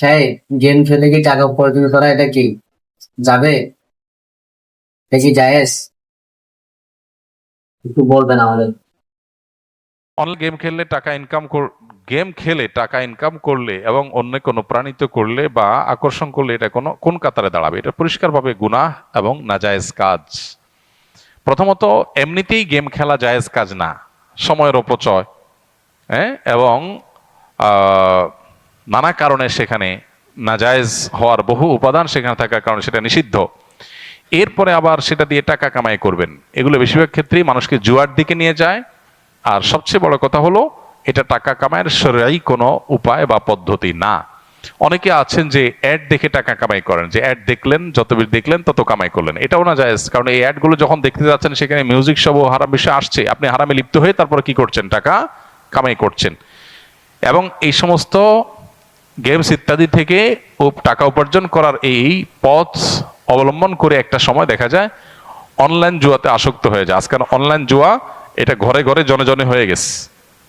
সাহেব, গেম খেলে কি টাকা উপার্জন করা এটা কি যাবে? এটা কি জায়েজ? একটু বলবেন আমাদের। অনলাইন গেম খেলে টাকা ইনকাম করলে এবং অন্য কোনো প্রাণিত করলে বা আকর্ষণ করলে এটা কোন কাতারে দাঁড়াবে? এটা পরিষ্কারভাবে গুনাহ এবং নাজায়েজ কাজ। প্রথমত, এমনিতেই গেম খেলা জায়েজ কাজ না, সময়ের অপচয়। হ্যাঁ, এবং আহ, নানা কারণে সেখানে নাজায়েজ হওয়ার বহু উপাদান সেখানে থাকার কারণে সেটা নিষিদ্ধ। এরপরে আবার সেটা দিয়ে টাকা কামাই করবেন, এগুলো বেশিরভাগ ক্ষেত্রেই মানুষকে জুয়ার দিকে নিয়ে যায়। আর সবচেয়ে বড় কথা হলো, এটা টাকা কামাইয়ের শরীয়ী কোনো উপায় বা পদ্ধতি না। অনেকে আছেন যে অ্যাড দেখে টাকা কামাই করেন, যে অ্যাড দেখলেন, যত বেশি দেখলেন তত কামাই করলেন। এটাও না জায়েজ, কারণ এই অ্যাডগুলো যখন দেখতে যাচ্ছেন সেখানে মিউজিক সহ হারাম বিষয় আসছে, আপনি হারামে লিপ্ত হয়ে তারপরে কি করছেন? টাকা কামাই করছেন। এবং এই সমস্ত গেমস ইত্যাদি থেকে টাকা উপার্জন করার এই পথ অবলম্বন করে একটা সময় দেখা যায় অনলাইন জুয়াতে আসক্ত হয়ে যায়। আজকাল অনলাইন জুয়া এটা ঘরে ঘরে জনে জনে হয়ে গেছে।